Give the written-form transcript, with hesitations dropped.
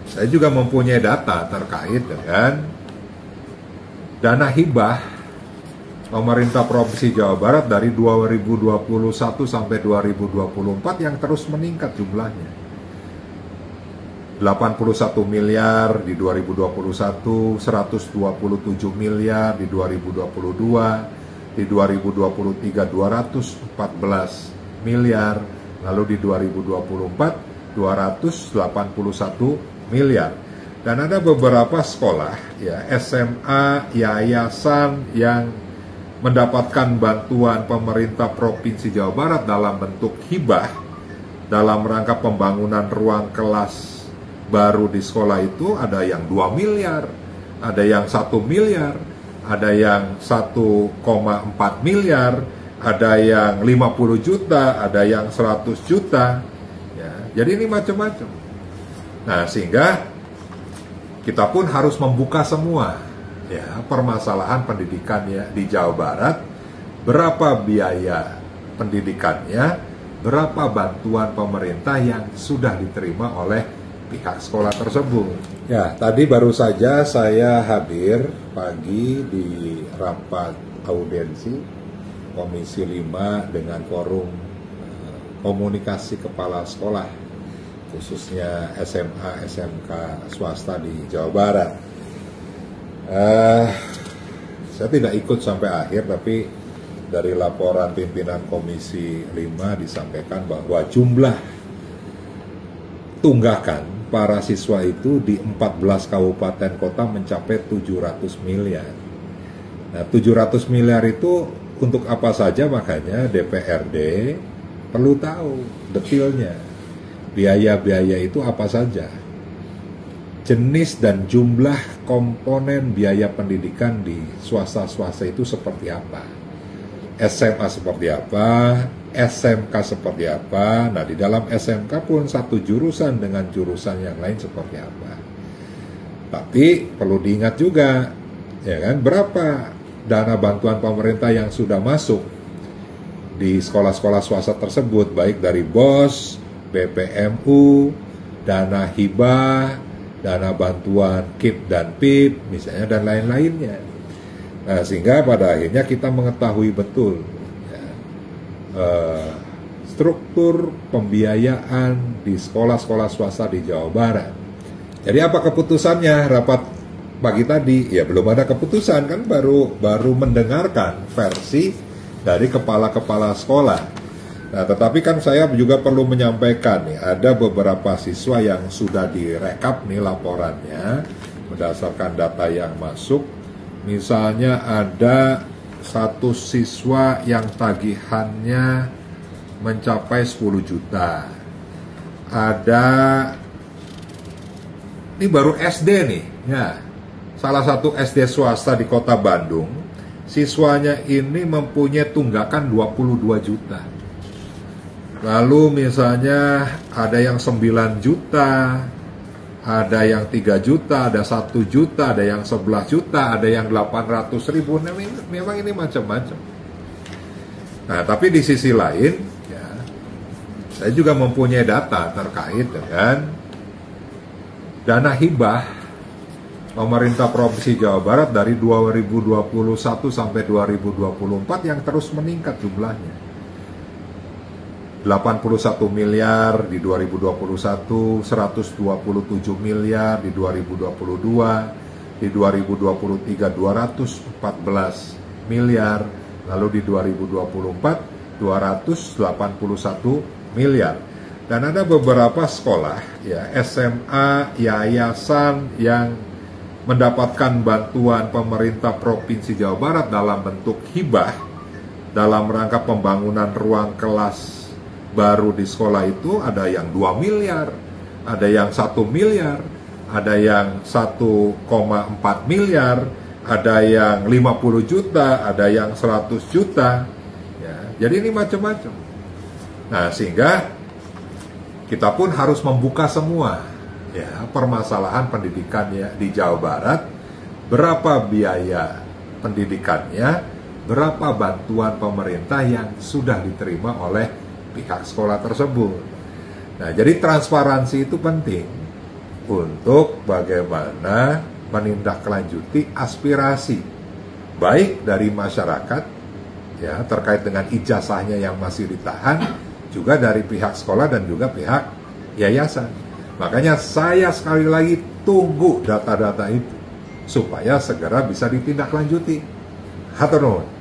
saya juga mempunyai data terkait dengan dana hibah pemerintah Provinsi Jawa Barat dari 2021 sampai 2024 yang terus meningkat jumlahnya. 81 miliar di 2021, 127 miliar di 2022, di 2023 214 miliar, lalu di 2024 281 miliar. Dan ada beberapa sekolah, ya, SMA, yayasan yang mendapatkan bantuan pemerintah Provinsi Jawa Barat dalam bentuk hibah dalam rangka pembangunan ruang kelas baru di sekolah itu. Ada yang 2 miliar, ada yang 1 miliar, ada yang 1,4 miliar, ada yang 50 juta, ada yang 100 juta, ya. Jadi ini macam-macam. Nah, sehingga kita pun harus membuka semua, ya, permasalahan pendidikannya di Jawa Barat, berapa biaya pendidikannya, berapa bantuan pemerintah yang sudah diterima oleh pihak sekolah tersebut. Ya, tadi baru saja saya hadir pagi di rapat audiensi Komisi 5 dengan forum komunikasi kepala sekolah, khususnya SMA, SMK swasta di Jawa Barat. Saya tidak ikut sampai akhir, tapi dari laporan pimpinan Komisi 5 disampaikan bahwa jumlah tunggakan para siswa itu di 14 kabupaten kota mencapai 700 miliar. Nah, 700 miliar itu untuk apa saja? Makanya DPRD perlu tahu detailnya. Biaya-biaya itu apa saja? Jenis dan jumlah komponen biaya pendidikan di swasta-swasta itu seperti apa? SMA seperti apa? SMK seperti apa? Nah, di dalam SMK pun satu jurusan dengan jurusan yang lain seperti apa? Tapi perlu diingat juga, ya kan, berapa dana bantuan pemerintah yang sudah masuk di sekolah-sekolah swasta tersebut, baik dari BOS, BPMU, dana hibah, dana bantuan KIP dan PIP, misalnya, dan lain-lainnya. Nah, sehingga pada akhirnya kita mengetahui betul, ya, struktur pembiayaan di sekolah-sekolah swasta di Jawa Barat. Jadi apa keputusannya rapat pagi tadi? Ya belum ada keputusan, kan baru mendengarkan versi dari kepala-kepala sekolah. Nah, tetapi kan saya juga perlu menyampaikan nih, ada beberapa siswa yang sudah direkap nih laporannya berdasarkan data yang masuk. Misalnya ada satu siswa yang tagihannya mencapai 10 juta. Ada, ini baru SD nih, ya, salah satu SD swasta di kota Bandung, siswanya ini mempunyai tunggakan 22 juta. Lalu misalnya ada yang 9 juta, ada yang 3 juta, ada 1 juta, ada yang 11 juta, ada yang 800 ribu. Memang ini macam-macam. Nah, tapi di sisi lain, ya, saya juga mempunyai data terkait dengan dana hibah pemerintah Provinsi Jawa Barat dari 2021 sampai 2024 yang terus meningkat jumlahnya. 81 miliar di 2021, 127 miliar di 2022, di 2023 214 miliar, lalu di 2024 281 miliar. Dan ada beberapa sekolah, ya, SMA, yayasan yang mendapatkan bantuan pemerintah Provinsi Jawa Barat dalam bentuk hibah dalam rangka pembangunan ruang kelas baru di sekolah itu. Ada yang 2 miliar, ada yang 1 miliar, ada yang 1,4 miliar, ada yang 50 juta, ada yang 100 juta, ya. Jadi ini macam-macam. Nah, sehingga kita pun harus membuka semua, ya, permasalahan pendidikannya di Jawa Barat, berapa biaya pendidikannya, berapa bantuan pemerintah yang sudah diterima oleh pihak sekolah tersebut. Nah, jadi transparansi itu penting, untuk bagaimana menindaklanjuti aspirasi baik dari masyarakat ya terkait dengan ijazahnya yang masih ditahan, juga dari pihak sekolah dan juga pihak yayasan. Makanya saya sekali lagi tunggu data-data itu supaya segera bisa ditindaklanjuti. Hatur nuhun.